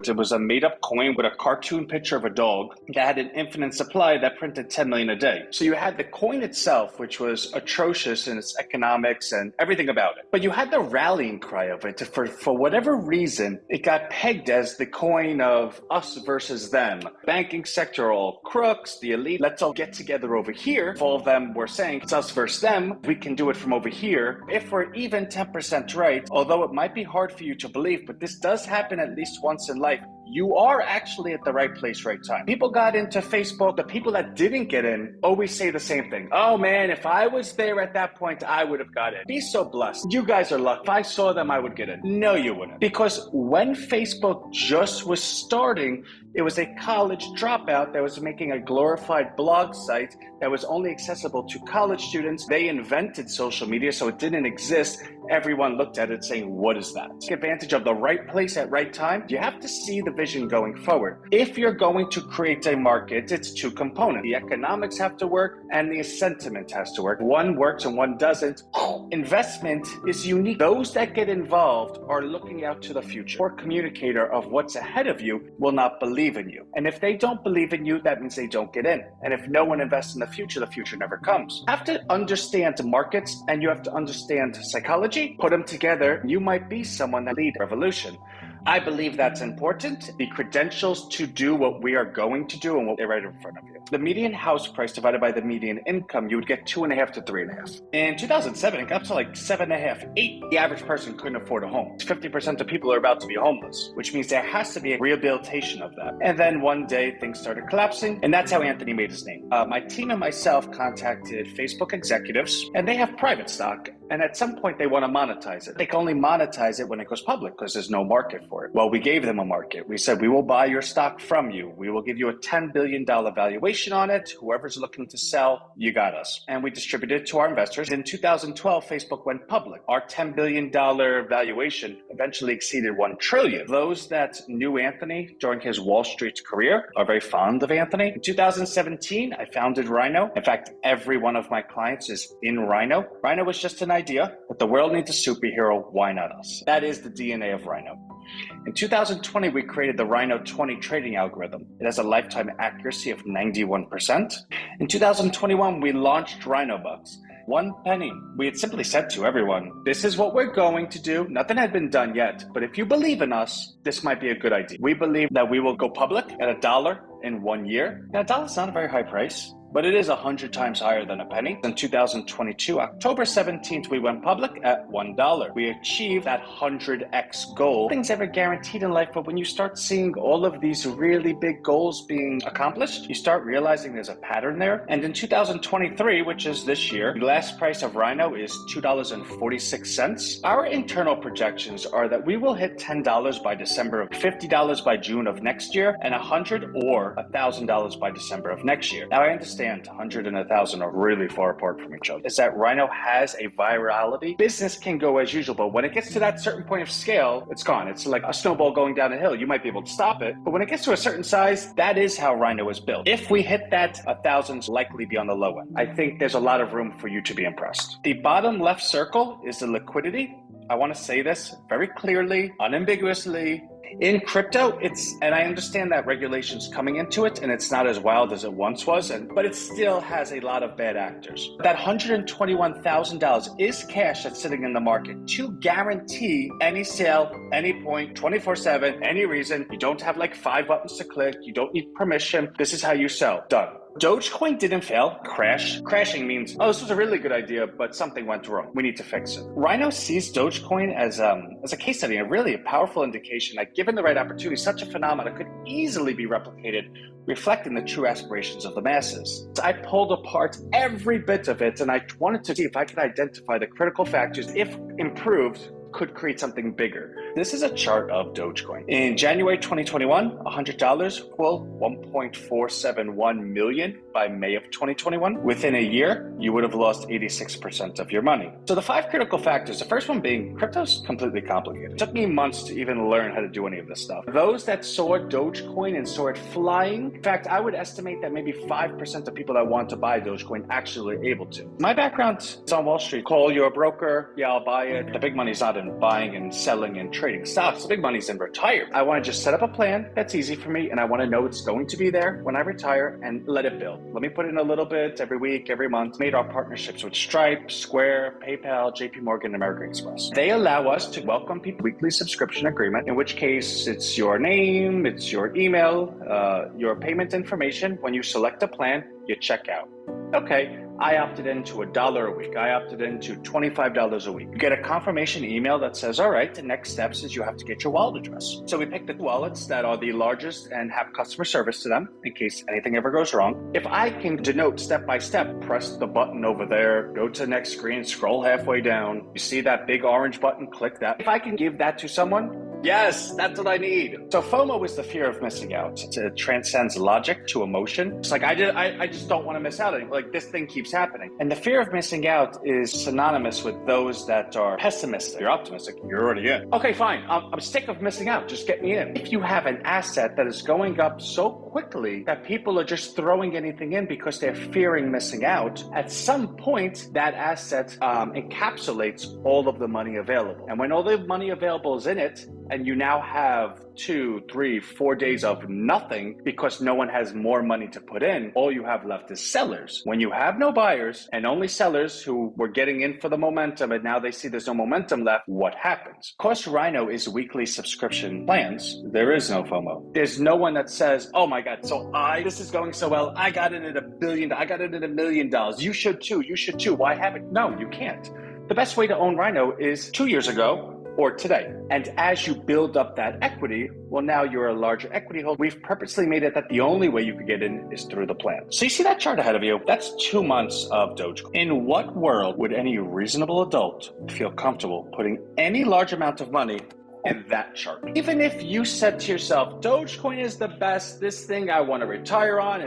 It was a made-up coin with a cartoon picture of a dog that had an infinite supply that printed 10 million a day. So you had the coin itself, which was atrocious in its economics and everything about it. But you had the rallying cry of it. For whatever reason, it got pegged as the coin of us versus them. Banking sector, all crooks, the elite, let's all get together over here. If all of them were saying it's us versus them, we can do it from over here. If we're even 10% right, although it might be hard for you to believe, but this does happen at least once in life, you are actually at the right place, right time. People got into Facebook. The people that didn't get in always say the same thing. Oh man, if I was there at that point, I would have got in. Be so blessed. You guys are lucky. If I saw them, I would get in. No, you wouldn't. Because when Facebook just was starting, it was a college dropout that was making a glorified blog site that was only accessible to college students. They invented social media, so it didn't exist. Everyone looked at it saying, what is that? Take advantage of the right place at right time. You have to see the vision going forward. If you're going to create a market, it's two components. The economics have to work and the sentiment has to work. One works and one doesn't. Investment is unique. Those that get involved are looking out to the future. Or communicator of what's ahead of you will not believe in you. And if they don't believe in you, that means they don't get in. And if no one invests in the future never comes. You have to understand markets and you have to understand psychology. Put them together. You might be someone that leads a revolution. I believe that's important. The credentials to do what we are going to do and what they're right in front of you. The median house price divided by the median income, you would get 2.5 to 3.5. In 2007, it got up to like 7.5, 8. The average person couldn't afford a home. 50% of people are about to be homeless, which means there has to be a rehabilitation of that. And then one day things started collapsing, and that's how Anthony made his name. My team and myself contacted Facebook executives, and they have private stock. And at some point, they want to monetize it. They can only monetize it when it goes public because there's no market for it. Well, we gave them a market. We said, we will buy your stock from you. We will give you a $10 billion valuation on it. Whoever's looking to sell, you got us. And we distributed it to our investors. In 2012, Facebook went public. Our $10 billion valuation eventually exceeded $1 trillion. Those that knew Anthony during his Wall Street career are very fond of Anthony. In 2017, I founded Rhino. In fact, every one of my clients is in Rhino. Rhino was just an idea, but the world needs a superhero. Why not us? That is the DNA of Rhino. In 2020, we created the Rhino 20 trading algorithm. It has a lifetime accuracy of 91%. In 2021, we launched Rhino Bucks. 1 penny. We had simply said to everyone, this is what we're going to do. Nothing had been done yet, but if you believe in us, this might be a good idea. We believe that we will go public at $1 in 1 year. Now, $1 is not a very high price, but it is 100 times higher than a penny. In 2022, October 17th, we went public at $1. We achieved that 100x goal. Nothing's ever guaranteed in life, but when you start seeing all of these really big goals being accomplished, you start realizing there's a pattern there. And in 2023, which is this year, the last price of Rhino is $2.46. Our internal projections are that we will hit $10 by December, $50 by June of next year, and $100 or $1,000 by December of next year. Now, I understand 100 and 1,000 are really far apart from each other. Is that Rhino has a virality. Business can go as usual, but when it gets to that certain point of scale, it's gone. It's like a snowball going down a hill. You might be able to stop it, but when it gets to a certain size, that is how Rhino is built. If we hit that, 1,000's likely be on the low end. I think there's a lot of room for you to be impressed. The bottom left circle is the liquidity. I want to say this very clearly, unambiguously. In crypto, and I understand that regulation's coming into it and it's not as wild as it once was, but it still has a lot of bad actors. That $121,000 is cash that's sitting in the market to guarantee any sale, any point, 24/7, any reason. You don't have like 5 buttons to click. You don't need permission. This is how you sell. Done. Dogecoin didn't fail. Crashing means, oh, this was a really good idea, but something went wrong. We need to fix it. Rhino sees Dogecoin as a case study, a really powerful indication that given the right opportunity, such a phenomenon could easily be replicated, reflecting the true aspirations of the masses. So I pulled apart every bit of it, and I wanted to see if I could identify the critical factors, if improved, could create something bigger. This is a chart of Dogecoin. In January 2021, $100 equal 1.471 million by May of 2021. Within a year, you would have lost 86% of your money. So the 5 critical factors, the first one being crypto's completely complicated. It took me months to even learn how to do any of this stuff. Those that saw Dogecoin and saw it flying, in fact, I would estimate that maybe 5% of people that want to buy Dogecoin actually are able to. My background is on Wall Street. Call your broker, yeah, I'll buy it. The big money's not in buying and selling and trading stocks. The big money's in retirement. I want to just set up a plan that's easy for me, and I want to know it's going to be there when I retire and let it build. Let me put in a little bit every week, every month. Made our partnerships with Stripe, Square, PayPal, JP Morgan, American Express. They allow us to welcome people weekly subscription agreement, in which case it's your name, it's your email, your payment information. When you select a plan, you check out. Okay, I opted into $1 a week. I opted into $25 a week. You get a confirmation email that says, all right, the next steps is you have to get your wallet address. So we pick the wallets that are the largest and have customer service to them in case anything ever goes wrong. If I can denote step by step, press the button over there, go to the next screen, scroll halfway down. You see that big orange button, click that. If I can give that to someone, yes, that's what I need. So FOMO is the fear of missing out. It transcends logic to emotion. It's like, I just don't want to miss out. Like, this thing keeps happening. And the fear of missing out is synonymous with those that are pessimistic. You're optimistic, you're already in. Okay, fine, I'm sick of missing out, just get me in. If you have an asset that is going up so quickly that people are just throwing anything in because they're fearing missing out, at some point, that asset encapsulates all of the money available. And when all the money available is in it, and you now have 2, 3, 4 days of nothing because no one has more money to put in, all you have left is sellers. When you have no buyers and only sellers who were getting in for the momentum and now they see there's no momentum left, what happens? Of course, Rhino is weekly subscription plans. There is no FOMO. There's no one that says, oh my God, so this is going so well. I got it at $1 billion. I got it at $1 million. You should too. You should too. Why haven't? No, you can't. The best way to own Rhino is 2 years ago or today. And as you build up that equity, well, now you're a larger equity holder. We've purposely made it that the only way you could get in is through the plan. So you see that chart ahead of you? That's 2 months of Dogecoin. In what world would any reasonable adult feel comfortable putting any large amount of money in that chart? Even if you said to yourself, Dogecoin is the best, this thing I want to retire on,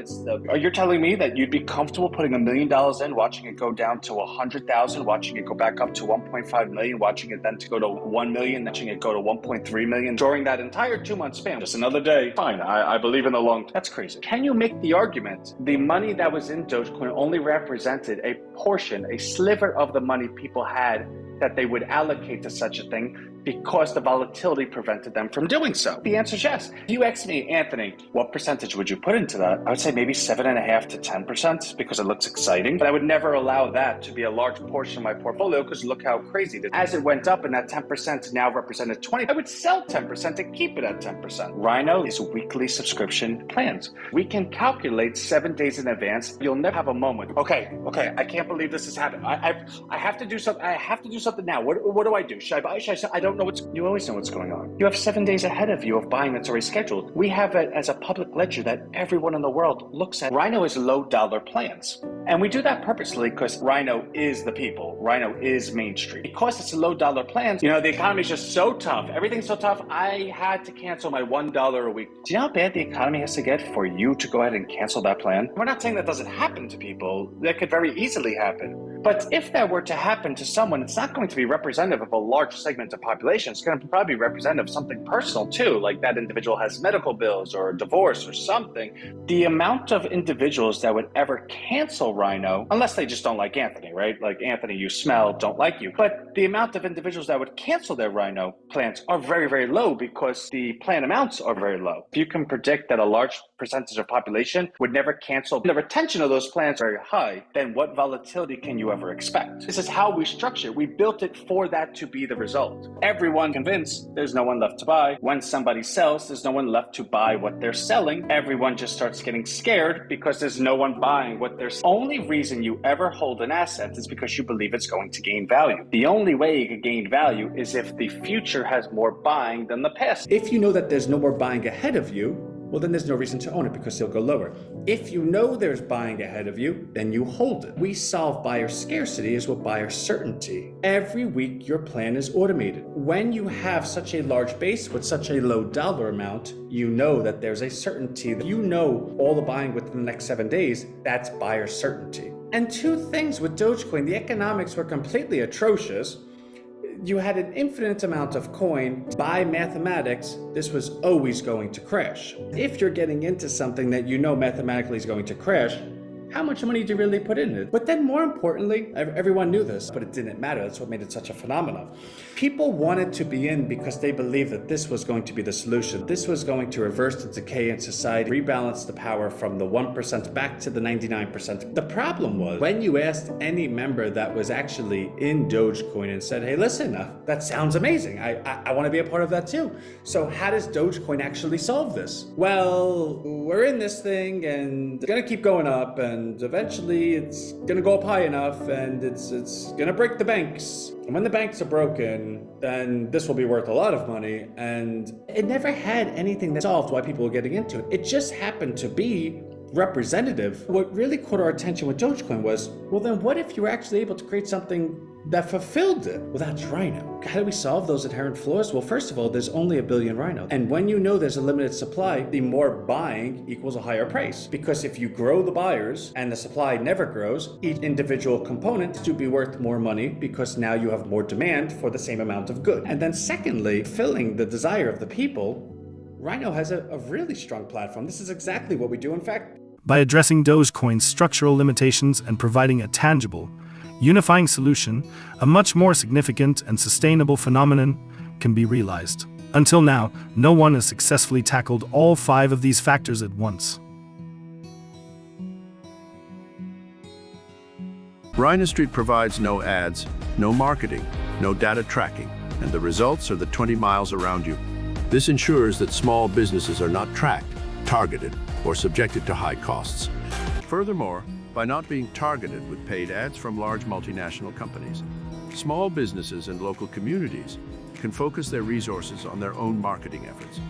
you're telling me that you'd be comfortable putting $1 million in, watching it go down to 100,000, watching it go back up to 1.5 million, watching it then to go to 1 million, watching it go to 1.3 million during that entire 2 month span? Just another day. Fine, I believe in the long term. That's crazy. Can you make the argument the money that was in Dogecoin only represented a portion, a sliver of the money people had that they would allocate to such a thing because the volatility prevented them from doing so? The answer is yes. If you ask me, Anthony, what percentage would you put into that? I would say maybe 7.5 to 10% because it looks exciting, but I would never allow that to be a large portion of my portfolio because look how crazy it is. As it went up and that 10% now represented 20, I would sell 10% to keep it at 10%. Rhino is weekly subscription plans. We can calculate 7 days in advance. You'll never have a moment. Okay, I can't believe this has happened. I have to do something. I have to do something now. What do I do? Should I buy? Should I sell? I don't know you always know what's going on. You have 7 days ahead of you of buying that's already scheduled. We have it as a public ledger that everyone in the world looks at. Rhino is low dollar plans. And we do that purposely because Rhino is the people. Rhino is Main Street. Because it's a low dollar plans, the economy is just so tough. Everything's so tough. I had to cancel my $1 a week. Do you know how bad the economy has to get for you to go ahead and cancel that plan? We're not saying that doesn't happen to people. That could very easily happen. But if that were to happen to someone, it's not going to be representative of a large segment of population. It's going to probably be representative of something personal too, like that individual has medical bills or a divorce or something. The amount of individuals that would ever cancel Rhino, unless they just don't like Anthony, right? Like Anthony, you smell, don't like you. But the amount of individuals that would cancel their Rhino plans are very, very low because the plan amounts are very low. If you can predict that a large percentage of population would never cancel, the retention of those plans are very high, then what volatility can you ever expect? This is how we structure it. We built it for that to be the result. Everyone convinced there's no one left to buy. When somebody sells, there's no one left to buy what they're selling. Everyone just starts getting scared because there's no one buying what they're selling. Only reason you ever hold an asset is because you believe it's going to gain value. The only way it could gain value is if the future has more buying than the past. If you know that there's no more buying ahead of you, well, then there's no reason to own it because they'll go lower. If you know there's buying ahead of you, then you hold it. We solve buyer scarcity as well buyer certainty. Every week, your plan is automated. When you have such a large base with such a low dollar amount, you know that there's a certainty. You know all the buying within the next 7 days, that's buyer certainty. And two things with Dogecoin, the economics were completely atrocious. You had an infinite amount of coin. By mathematics, this was always going to crash. If you're getting into something that you know mathematically is going to crash, how much money do you really put in it? But then more importantly, everyone knew this, but it didn't matter. That's what made it such a phenomenon. People wanted to be in because they believed that this was going to be the solution. This was going to reverse the decay in society, rebalance the power from the 1% back to the 99%. The problem was when you asked any member that was actually in Dogecoin and said, hey, listen, that sounds amazing. I want to be a part of that too. So how does Dogecoin actually solve this? Well, we're in this thing and it's going to keep going up, and eventually it's going to go up high enough and it's going to break the banks. And when the banks are broken, then this will be worth a lot of money. And it never had anything that solved why people were getting into it. It just happened to be representative. What really caught our attention with Dogecoin was, well, then what if you were actually able to create something that fulfilled it? Well, that's Rhino. How do we solve those inherent flaws? Well, first of all, there's only 1 billion Rhinos. And when you know there's a limited supply, the more buying equals a higher price. Because if you grow the buyers and the supply never grows, each individual component to be worth more money because now you have more demand for the same amount of good. And then secondly, filling the desire of the people, Rhino has a really strong platform. This is exactly what we do. In fact, by addressing Dogecoin's structural limitations and providing a tangible, unifying solution, a much more significant and sustainable phenomenon can be realized. Until now, no one has successfully tackled all 5 of these factors at once. Rhino Street provides no ads, no marketing, no data tracking, and the results are the 20 miles around you. This ensures that small businesses are not tracked, targeted, or subjected to high costs. Furthermore, by not being targeted with paid ads from large multinational companies, small businesses and local communities can focus their resources on their own marketing efforts.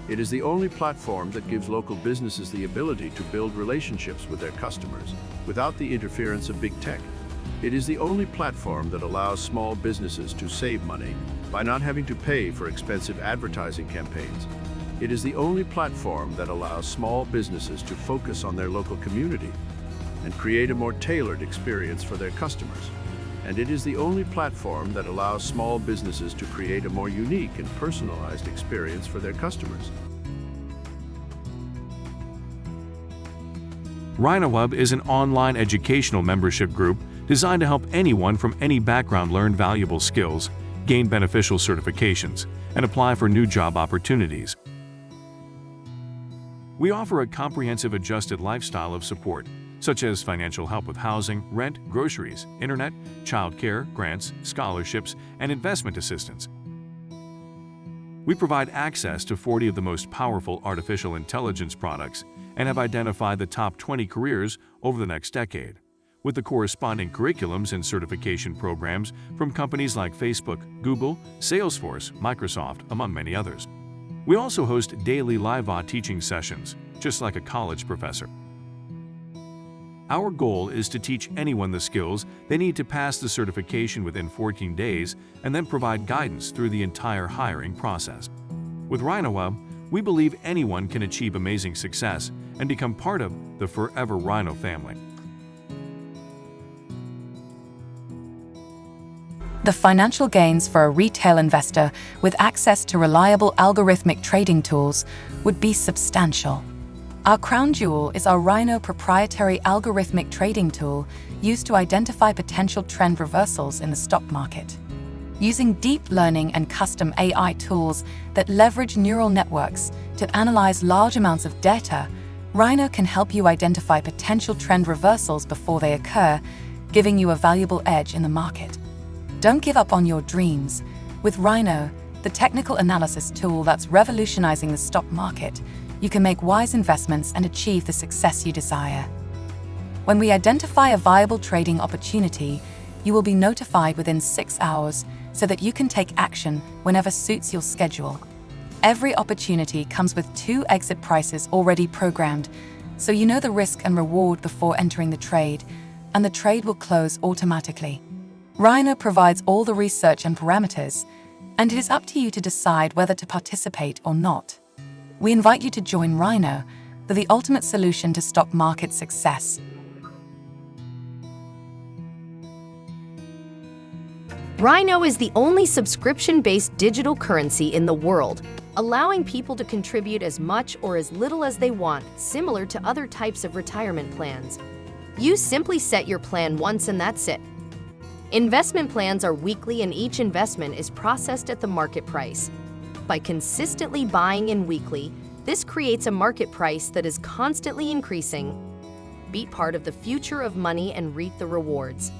It is the only platform that gives local businesses the ability to build relationships with their customers without the interference of big tech. It is the only platform that allows small businesses to save money by not having to pay for expensive advertising campaigns. It is the only platform that allows small businesses to focus on their local community and create a more tailored experience for their customers. And it is the only platform that allows small businesses to create a more unique and personalized experience for their customers. RhinoWeb is an online educational membership group designed to help anyone from any background learn valuable skills, gain beneficial certifications, and apply for new job opportunities. We offer a comprehensive adjusted lifestyle of support, such as financial help with housing, rent, groceries, internet, childcare, grants, scholarships, and investment assistance. We provide access to 40 of the most powerful artificial intelligence products and have identified the top 20 careers over the next decade, with the corresponding curriculums and certification programs from companies like Facebook, Google, Salesforce, Microsoft, among many others. We also host daily live teaching sessions, just like a college professor. Our goal is to teach anyone the skills they need to pass the certification within 14 days and then provide guidance through the entire hiring process. With RhinoWeb, we believe anyone can achieve amazing success and become part of the Forever Rhino family. The financial gains for a retail investor with access to reliable algorithmic trading tools would be substantial. Our crown jewel is our Rhino proprietary algorithmic trading tool used to identify potential trend reversals in the stock market. Using deep learning and custom AI tools that leverage neural networks to analyze large amounts of data, Rhino can help you identify potential trend reversals before they occur, giving you a valuable edge in the market. Don't give up on your dreams. With Rhino, the technical analysis tool that's revolutionizing the stock market, you can make wise investments and achieve the success you desire. When we identify a viable trading opportunity, you will be notified within 6 hours so that you can take action whenever suits your schedule. Every opportunity comes with 2 exit prices already programmed, so you know the risk and reward before entering the trade, and the trade will close automatically. Rhino provides all the research and parameters, and it is up to you to decide whether to participate or not. We invite you to join Rhino for the ultimate solution to stock market success. Rhino is the only subscription-based digital currency in the world, allowing people to contribute as much or as little as they want, similar to other types of retirement plans. You simply set your plan once and that's it. Investment plans are weekly and each investment is processed at the market price. By consistently buying in weekly, this creates a market price that is constantly increasing. Be part of the future of money and reap the rewards.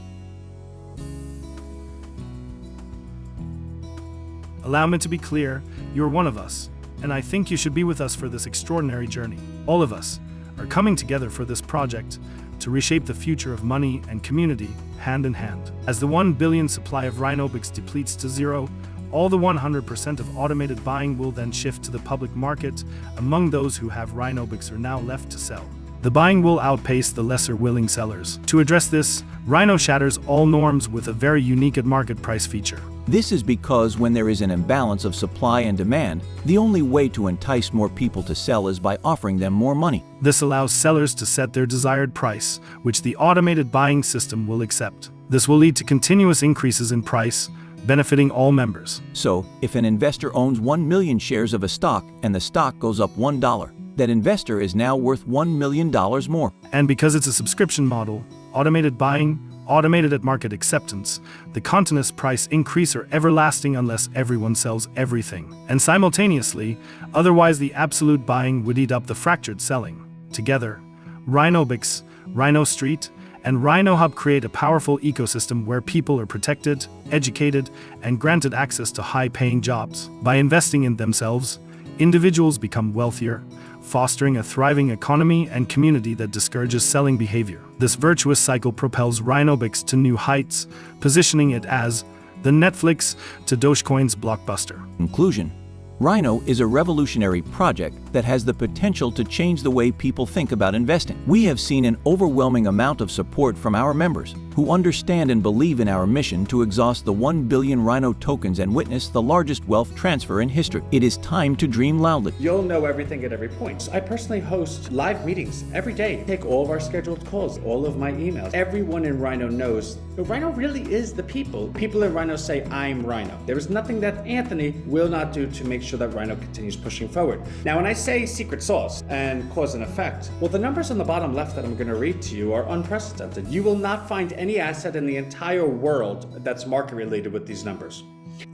Allow me to be clear, you're one of us, and I think you should be with us for this extraordinary journey. All of us are coming together for this project to reshape the future of money and community hand in hand. As the 1 billion supply of RHINOs depletes to zero, all the 100% of automated buying will then shift to the public market. Among those who have RHINOs are now left to sell. The buying will outpace the lesser willing sellers. To address this, Rhino shatters all norms with a very unique at-market price feature. This is because when there is an imbalance of supply and demand, the only way to entice more people to sell is by offering them more money. This allows sellers to set their desired price, which the automated buying system will accept. This will lead to continuous increases in price, benefiting all members. So, if an investor owns 1 million shares of a stock and the stock goes up $1, that investor is now worth $1 million more. And because it's a subscription model, automated buying, automated at market acceptance, the continuous price increase are everlasting unless everyone sells everything. And simultaneously, otherwise the absolute buying would eat up the fractured selling. Together, RHINOs, Rhino Street, and Rhino Hub create a powerful ecosystem where people are protected, educated, and granted access to high-paying jobs. By investing in themselves, individuals become wealthier, fostering a thriving economy and community that discourages selling behavior. This virtuous cycle propels RHINOs to new heights, positioning it as the Netflix to Dogecoin's blockbuster. Conclusion: Rhino is a revolutionary project that has the potential to change the way people think about investing. We have seen an overwhelming amount of support from our members, who understand and believe in our mission to exhaust the 1 billion Rhino tokens and witness the largest wealth transfer in history. It is time to dream loudly. You'll know everything at every point. I personally host live meetings every day, take all of our scheduled calls, all of my emails. Everyone in Rhino knows that Rhino really is the people. People in Rhino say, I'm Rhino. There is nothing that Anthony will not do to make sure that Rhino continues pushing forward. Now, when I say secret sauce and cause and effect, well, the numbers on the bottom left that I'm going to read to you are unprecedented. You will not find any asset in the entire world that's market related with these numbers.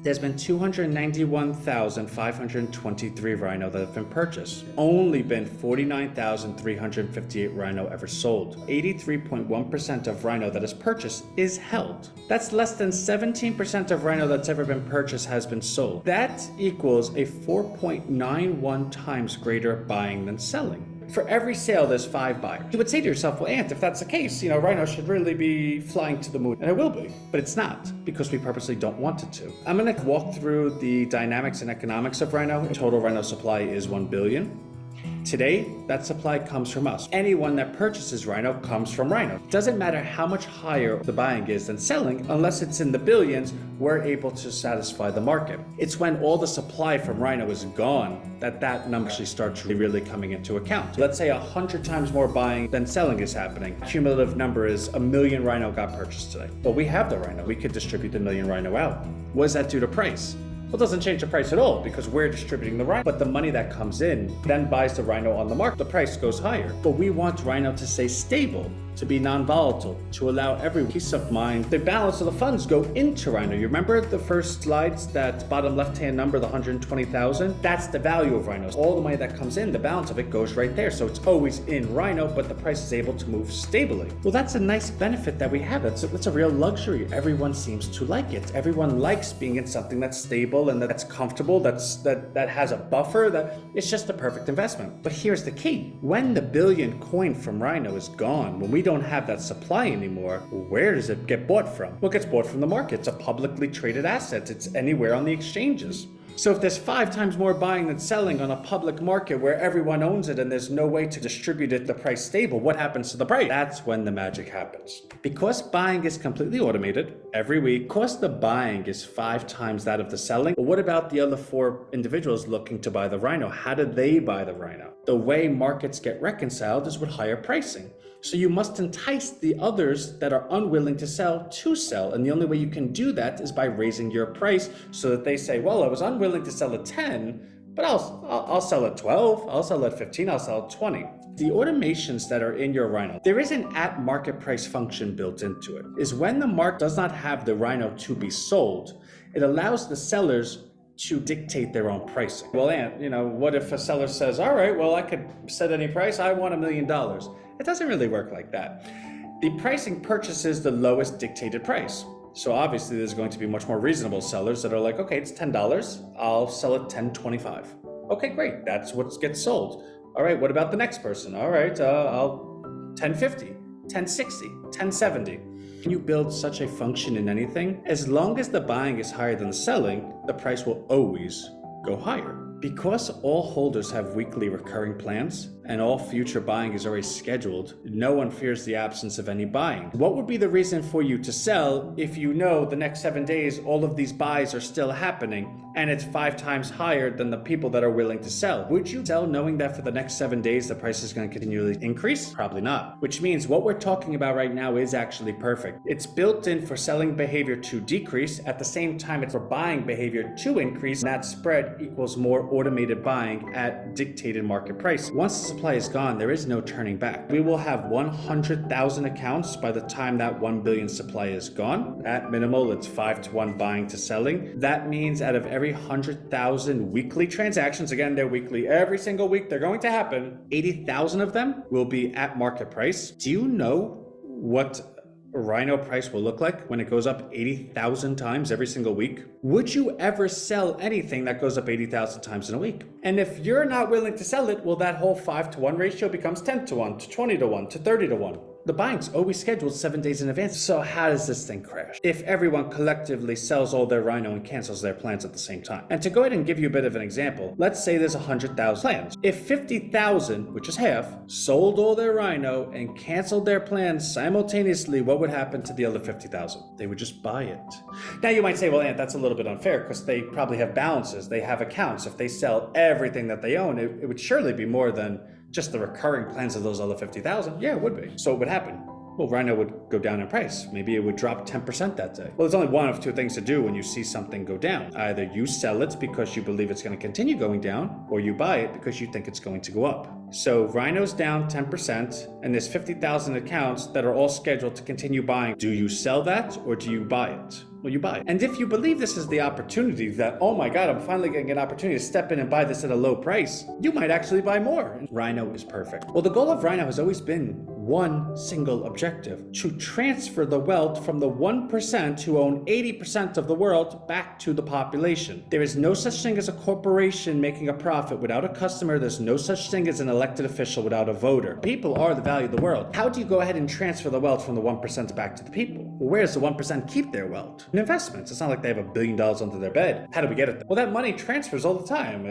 There's been 291,523 Rhino that have been purchased. Only been 49,358 Rhino ever sold. 83.1% of Rhino that is purchased is held. That's less than 17% of Rhino that's ever been purchased has been sold. That equals a 4.91 times greater buying than selling. For every sale, there's 5 buyers. You would say to yourself, well, Ant, if that's the case, Rhino should really be flying to the moon. And it will be, but it's not, because we purposely don't want it to. I'm gonna walk through the dynamics and economics of Rhino. Total Rhino supply is 1 billion. Today, that supply comes from us. Anyone that purchases Rhino comes from Rhino. It doesn't matter how much higher the buying is than selling, unless it's in the billions, we're able to satisfy the market. It's when all the supply from Rhino is gone that number actually starts really coming into account. Let's say 100 times more buying than selling is happening. Cumulative number is 1 million Rhino got purchased today. But we have the Rhino. We could distribute the 1 million Rhino out. What does that do to price? Well, it doesn't change the price at all because we're distributing the Rhino. But the money that comes in then buys the Rhino on the market. The price goes higher. But we want Rhino to stay stable, to be non-volatile, to allow every peace of mind. The balance of the funds go into Rhino. You remember the first slides, that bottom left-hand number, the 120,000? That's the value of Rhinos. All the money that comes in, the balance of it goes right there. So it's always in Rhino, but the price is able to move stably. Well, that's a nice benefit that we have. That's a real luxury. Everyone seems to like it. Everyone likes being in something that's stable and that's comfortable, that has a buffer, that it's just a perfect investment. But here's the key. When the billion coin from Rhino is gone, when we don't have that supply anymore, where does it get bought from? Well, it gets bought from the market. It's a publicly traded asset. It's anywhere on the exchanges. So if there's 5 times more buying than selling on a public market where everyone owns it and there's no way to distribute it, the price stable, what happens to the price? That's when the magic happens. Because buying is completely automated every week, because the buying is 5 times that of the selling, but what about the other 4 individuals looking to buy the Rhino? How do they buy the Rhino? The way markets get reconciled is with higher pricing. So you must entice the others that are unwilling to sell, and the only way you can do that is by raising your price so that they say, well, I was unwilling to sell at 10, but I'll sell at 12, I'll sell at 15, I'll sell at 20. The automations that are in your Rhino, there is an at market price function built into it. Is when the market does not have the Rhino to be sold, it allows the sellers to dictate their own pricing. Well, Ant, what if a seller says, all right, well, I could set any price, I want $1 million. It doesn't really work like that. The pricing purchases the lowest dictated price. So obviously there's going to be much more reasonable sellers that are like, okay, it's $10, I'll sell it $10.25. Okay, great, that's what gets sold. All right, what about the next person? All right, I'll $10.50, $10.60, $10.70. When you build such a function in anything, as long as the buying is higher than the selling, the price will always go higher. Because all holders have weekly recurring plans and all future buying is already scheduled, no one fears the absence of any buying. What would be the reason for you to sell if you know the next 7 days all of these buys are still happening and it's 5 times higher than the people that are willing to sell? Would you sell knowing that for the next 7 days the price is going to continually increase? Probably not. Which means what we're talking about right now is actually perfect. It's built in for selling behavior to decrease. At the same time, it's for buying behavior to increase. And that spread equals more automated buying at dictated market price. Once the supply is gone, there is no turning back. We will have 100,000 accounts by the time that 1 billion supply is gone. At minimal, it's 5-to-1 buying to selling. That means out of every 100,000 weekly transactions, again, they're weekly, every single week they're going to happen, 80,000 of them will be at market price. Do you know what Rhino price will look like when it goes up 80,000 times every single week? Would you ever sell anything that goes up 80,000 times in a week? And if you're not willing to sell it, well, that whole 5-to-1 ratio becomes 10-to-1 to 20-to-1 to 30-to-1. The buying's always scheduled 7 days in advance. So how does this thing crash? If everyone collectively sells all their Rhino and cancels their plans at the same time. And to go ahead and give you a bit of an example, let's say there's 100,000 plans. If 50,000, which is half, sold all their Rhino and canceled their plans simultaneously, what would happen to the other 50,000? They would just buy it. Now you might say, well, Ant, that's a little bit unfair because they probably have balances. They have accounts. If they sell everything that they own, it would surely be more than just the recurring plans of those other 50,000. Yeah, it would be. So what would happen? Well, Rhino would go down in price. Maybe it would drop 10% that day. Well, there's only one of two things to do when you see something go down. Either you sell it because you believe it's going to continue going down, or you buy it because you think it's going to go up. So Rhino's down 10%, and there's 50,000 accounts that are all scheduled to continue buying. Do you sell that, or do you buy it? Well, you buy it. And if you believe this is the opportunity that, oh my God, I'm finally getting an opportunity to step in and buy this at a low price, you might actually buy more. And Rhino is perfect. Well, the goal of Rhino has always been one single objective: to transfer the wealth from the 1% who own 80% of the world back to the population. There is no such thing as a corporation making a profit without a customer. There's no such thing as an elected official without a voter. People are the value of the world. How do you go ahead and transfer the wealth from the 1% back to the people? Well, where does the 1% keep their wealth? In investments. It's not like they have $1 billion under their bed. How do we get it? Well, that money transfers all the time.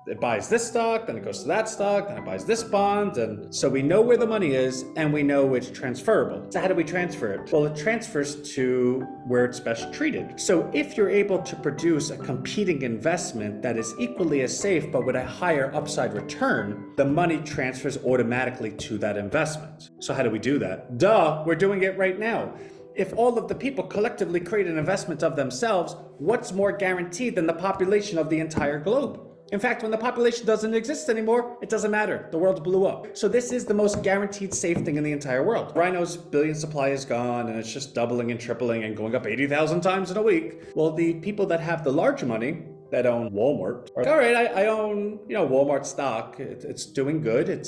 It buys this stock, then it goes to that stock, then it buys this bond, and so we know where the money is and we know it's transferable. So how do we transfer it? Well, it transfers to where it's best treated. So if you're able to produce a competing investment that is equally as safe but with a higher upside return, the money transfers automatically to that investment. So how do we do that? Duh, we're doing it right now. If all of the people collectively create an investment of themselves, what's more guaranteed than the population of the entire globe? In fact, when the population doesn't exist anymore, it doesn't matter. The world blew up. So this is the most guaranteed safe thing in the entire world. Rhino's billion supply is gone and it's just doubling and tripling and going up 80,000 times in a week. Well, the people that have the large money, that own Walmart, are, all right, I own, Walmart stock. It's doing good.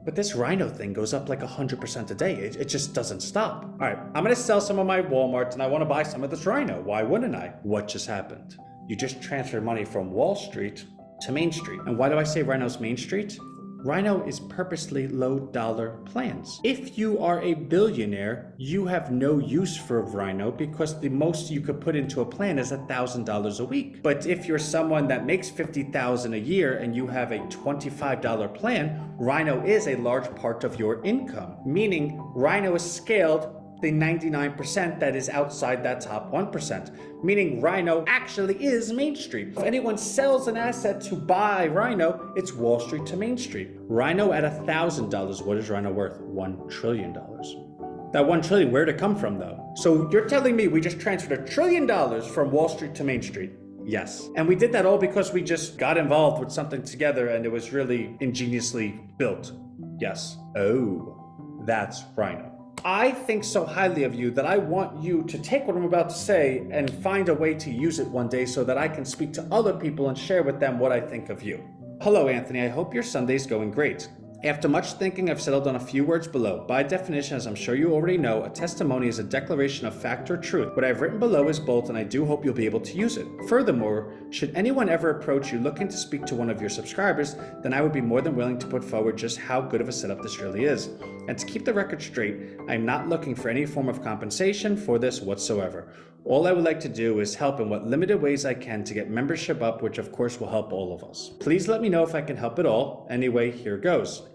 But this Rhino thing goes up like 100% a day. It just doesn't stop. All right, I'm gonna sell some of my Walmart and I wanna buy some of this Rhino. Why wouldn't I? What just happened? You just transferred money from Wall Street to Main Street. And why do I say Rhino's Main Street? Rhino is purposely low dollar plans. If you are a billionaire, you have no use for Rhino because the most you could put into a plan is $1,000 a week. But if you're someone that makes $50,000 a year and you have a $25 plan, Rhino is a large part of your income, meaning Rhino is scaled the 99% that is outside that top 1%, meaning Rhino actually is Main Street. If anyone sells an asset to buy Rhino, it's Wall Street to Main Street. Rhino at $1,000, what is Rhino worth? $1 trillion. That $1 trillion, where'd it come from though? So you're telling me we just transferred $1 trillion from Wall Street to Main Street? Yes. And we did that all because we just got involved with something together and it was really ingeniously built. Yes. Oh, that's Rhino. I think so highly of you that I want you to take what I'm about to say and find a way to use it one day so that I can speak to other people and share with them what I think of you. Hello, Anthony. I hope your Sunday's going great. After much thinking, I've settled on a few words below. By definition, as I'm sure you already know, a testimony is a declaration of fact or truth. What I've written below is bold, and I do hope you'll be able to use it. Furthermore, should anyone ever approach you looking to speak to one of your subscribers, then I would be more than willing to put forward just how good of a setup this really is. And to keep the record straight, I'm not looking for any form of compensation for this whatsoever. All I would like to do is help in what limited ways I can to get membership up, which of course will help all of us. Please let me know if I can help at all. Anyway, here goes.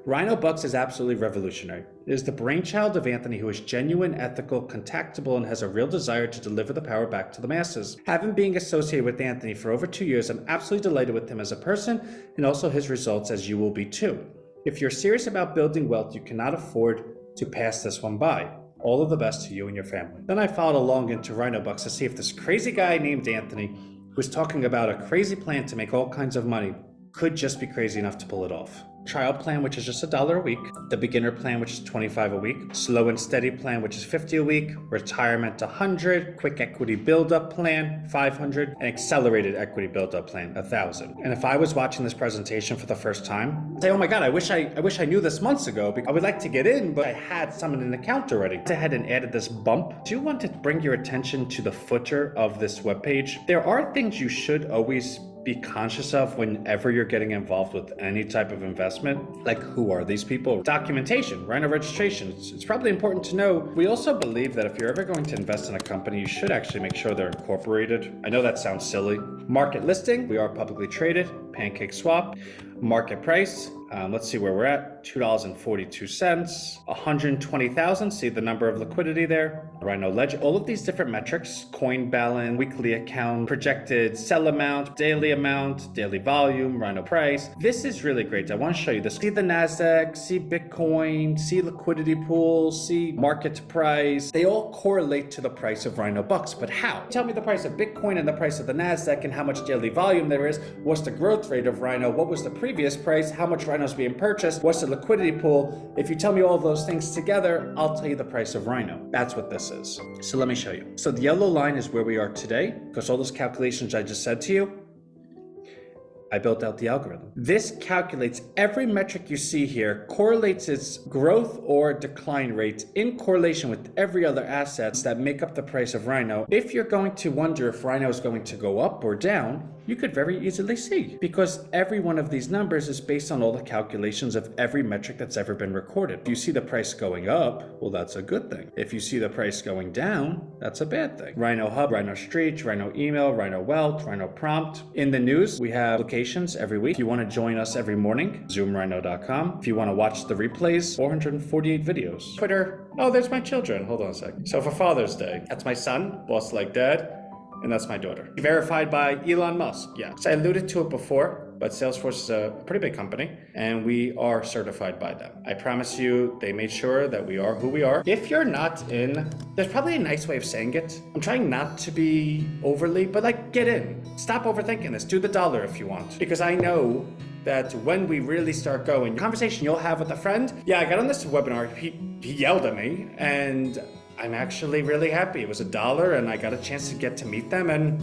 Rhino Bucks is absolutely revolutionary. It is the brainchild of Anthony, who is genuine, ethical, contactable, and has a real desire to deliver the power back to the masses. Having been associated with Anthony for over 2 years, I'm absolutely delighted with him as a person and also his results, as you will be too. If you're serious about building wealth, you cannot afford to pass this one by. All of the best to you and your family. Then I followed along into Rhino Bucks to see if this crazy guy named Anthony, who was talking about a crazy plan to make all kinds of money, could just be crazy enough to pull it off. Trial plan, which is just $1 a week. The beginner plan, which is $25 a week. Slow and steady plan, which is $50 a week. Retirement, $100. Quick equity build-up plan, $500. And accelerated equity build-up plan, $1,000. And if I was watching this presentation for the first time, I'd say, oh my God, I wish I knew this months ago, because I would like to get in, but I had some in an account already. I had and added this bump. Do you want to bring your attention to the footer of this webpage? There are things you should always be conscious of whenever you're getting involved with any type of investment. Like, who are these people? Documentation, Rhino registration. It's probably important to know. We also believe that if you're ever going to invest in a company, you should actually make sure they're incorporated. I know that sounds silly. Market listing, we are publicly traded. Pancake swap. Market price, let's see where we're at, $2.42, 120,000, see the number of liquidity there, Rhino ledger, all of these different metrics, coin balance, weekly account, projected sell amount, daily volume, Rhino price. This is really great. I want to show you this. See the NASDAQ, see Bitcoin, see liquidity pool, see market price. They all correlate to the price of Rhino Bucks, but how? Tell me the price of Bitcoin and the price of the NASDAQ and how much daily volume there is. What's the growth rate of Rhino? What was the previous price? How much Rhino is being purchased? What's the liquidity pool? If you tell me all of those things together, I'll tell you the price of Rhino. That's what this is. So let me show you. So the yellow line is where we are today, because all those calculations I just said to you, I built out the algorithm. This calculates every metric you see here, correlates its growth or decline rate in correlation with every other assets that make up the price of Rhino. If you're going to wonder if Rhino is going to go up or down, you could very easily see, because every one of these numbers is based on all the calculations of every metric that's ever been recorded. If you see the price going up, well, that's a good thing. If you see the price going down, that's a bad thing. Rhino Hub, Rhino Street, Rhino Email, Rhino Wealth, Rhino Prompt. In the news, we have locations every week. If you want to join us every morning, zoomrhino.com. If you want to watch the replays, 448 videos. Twitter, oh, there's my children. Hold on a sec. So for Father's Day, that's my son, boss like dad. And that's my daughter. Verified by Elon Musk, yeah. So I alluded to it before, but Salesforce is a pretty big company, and we are certified by them. I promise you, they made sure that we are who we are. If you're not in, there's probably a nice way of saying it. I'm trying not to be overly, but like, get in. Stop overthinking this. Do the dollar if you want. Because I know that when we really start going, conversation you'll have with a friend, yeah, I got on this webinar, he yelled at me, and I'm actually really happy. It was $1 and I got a chance to get to meet them, and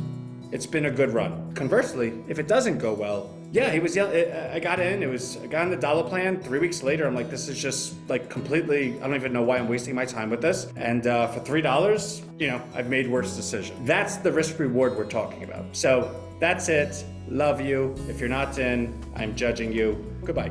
it's been a good run. Conversely, if it doesn't go well, yeah, he was yelling. I got in, I got on the dollar plan. 3 weeks later, I'm like, this is just like completely, I don't even know why I'm wasting my time with this. And for $3, you know, I've made worse decisions. That's the risk reward we're talking about. So that's it. Love you. If you're not in, I'm judging you. Goodbye.